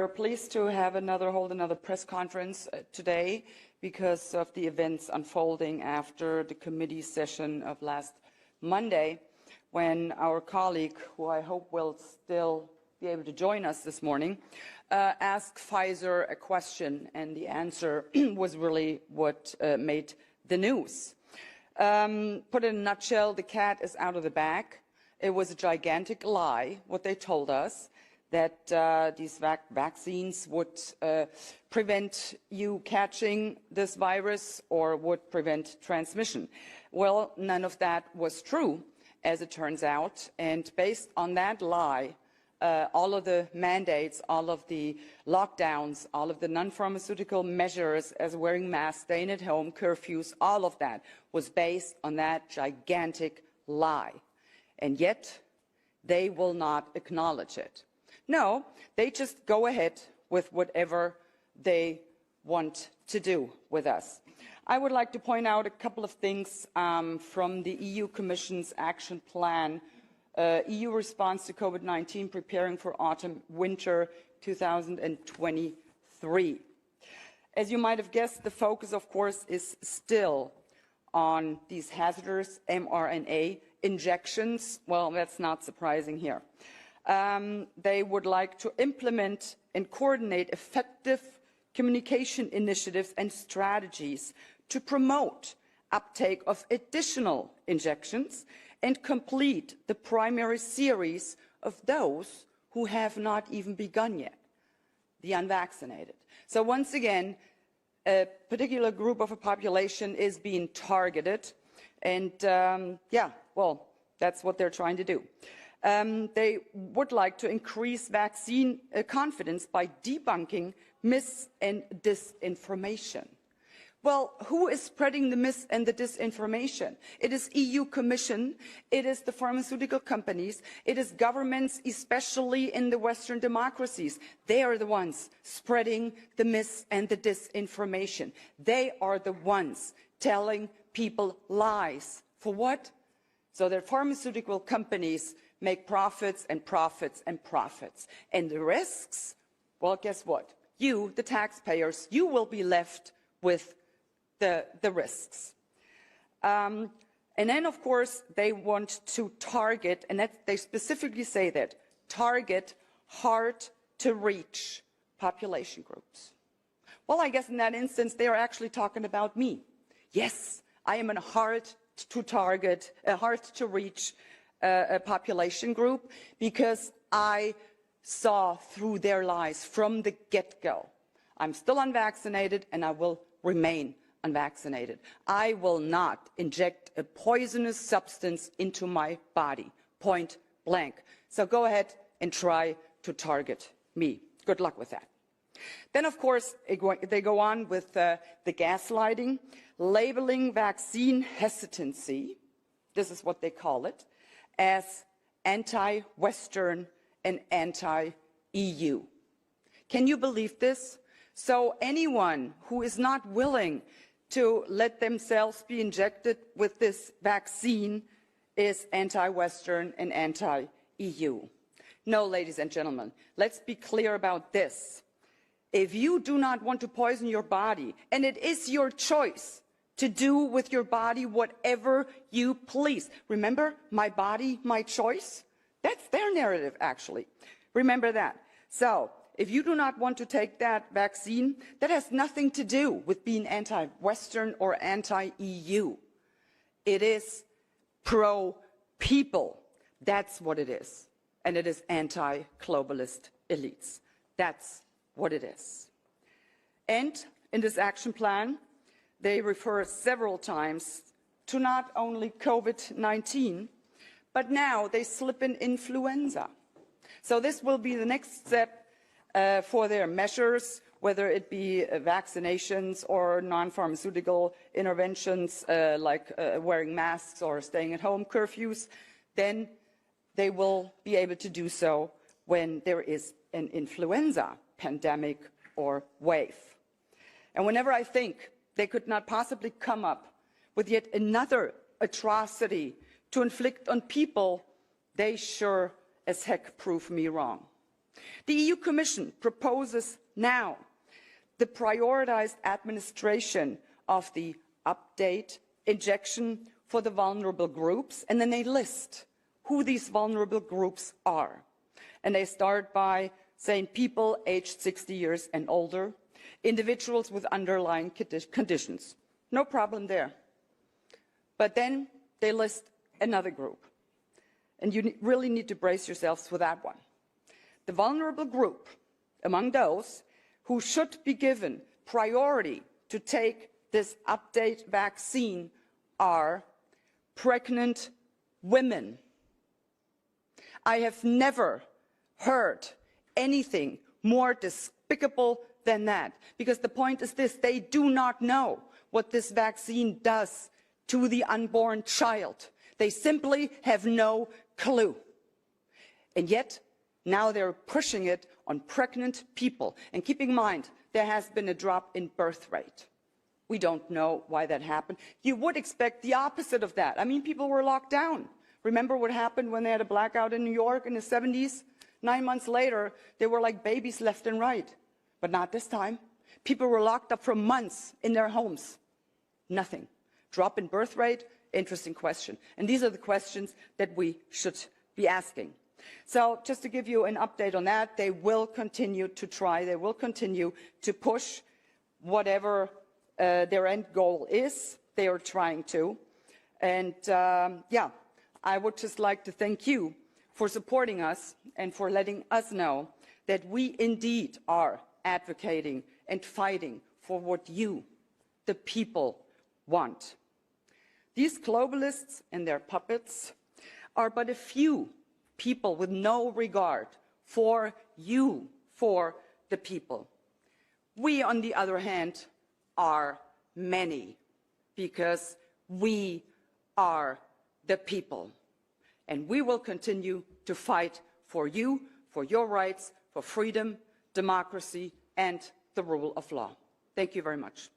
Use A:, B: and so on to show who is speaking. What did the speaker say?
A: We're pleased to hold another press conference today because of the events unfolding after the committee session of last Monday, when our colleague, who I hope will still be able to join us this morning, asked Pfizer a question, and the answer was really what made the news. Put in a nutshell, the cat is out of the bag. It was a gigantic lie, what they told us, that these vaccines would prevent you catching this virus or would prevent transmission. Well, none of that was true, as it turns out. And based on that lie, all of the mandates, all of the lockdowns, all of the non-pharmaceutical measures, as wearing masks, staying at home, curfews, all of that was based on that gigantic lie. And yet, they will not acknowledge it. No, they just go ahead with whatever they want to do with us. I would like to point out a couple of things from the EU Commission's action plan, EU response to COVID-19, preparing for autumn-winter 2023. As you might have guessed, the focus, of course, is still on these hazardous mRNA injections. Well, that's not surprising here. They would like to implement and coordinate effective communication initiatives and strategies to promote uptake of additional injections and complete the primary series of those who have not even begun yet, the unvaccinated. So once again, a particular group of a population is being targeted, and that's what they're trying to do. They would like to increase vaccine confidence by debunking mis- and disinformation. Well, who is spreading the mis- and the disinformation? It is EU Commission, it is the pharmaceutical companies, it is governments, especially in the Western democracies. They are the ones spreading the mis- and the disinformation. They are the ones telling people lies. For what? So that pharmaceutical companies make profits and profits and profits. And the risks? Well, guess what? You, the taxpayers, you will be left with the risks. And then, of course, they want to target, and they specifically say that, target hard-to-reach population groups. Well, I guess in that instance, they are actually talking about me. Yes, I am a hard-to-target, a hard-to-reach population group, because I saw through their lies from the get-go. I'm still unvaccinated, and I will remain unvaccinated. I will not inject a poisonous substance into my body, point blank. So go ahead and try to target me. Good luck with that. Then, of course, they go on with the gaslighting, labeling vaccine hesitancy, this is what they call it, as anti-Western and anti-EU. Can you believe this? So anyone who is not willing to let themselves be injected with this vaccine is anti-Western and anti-EU. No, ladies and gentlemen, let's be clear about this. If you do not want to poison your body, and it is your choice to do with your body whatever you please. Remember, my body, my choice? That's their narrative, actually. Remember that. So, if you do not want to take that vaccine, that has nothing to do with being anti-Western or anti-EU. It is pro-people. That's what it is. And it is anti-globalist elites. That's what it is. And in this action plan, they refer several times to not only COVID-19, but now they slip in influenza. So this will be the next step for their measures, whether it be vaccinations or non-pharmaceutical interventions like wearing masks or staying at home curfews. Then they will be able to do so when there is an influenza pandemic or wave. And whenever I think they could not possibly come up with yet another atrocity to inflict on people, they sure as heck prove me wrong. The EU Commission proposes now the prioritized administration of the update injection for the vulnerable groups, and then they list who these vulnerable groups are. And they start by saying people aged 60 years and older, individuals with underlying conditions. No problem there. But then they list another group. And you really need to brace yourselves for that one. The vulnerable group among those who should be given priority to take this update vaccine are pregnant women. I have never heard anything more despicable than that, because the point is this: they do not know what this vaccine does to the unborn child. They simply have no clue. And yet, now they're pushing it on pregnant people. And keep in mind, there has been a drop in birth rate. We don't know why that happened. You would expect the opposite of that. I mean, people were locked down. Remember what happened when they had a blackout in New York in the 70s? 9 months later, they were like babies left and right. But not this time. People were locked up for months in their homes. Nothing. Drop in birth rate? Interesting question. And these are the questions that we should be asking. So just to give you an update on that, they will continue to try, they will continue to push whatever their end goal is. They are trying to. And yeah, I would just like to thank you for supporting us and for letting us know that we indeed are advocating and fighting for what you, the people, want. These globalists and their puppets are but a few people with no regard for you, for the people. We, on the other hand, are many, because we are the people. And we will continue to fight for you, for your rights, for freedom, democracy, and the rule of law. Thank you very much.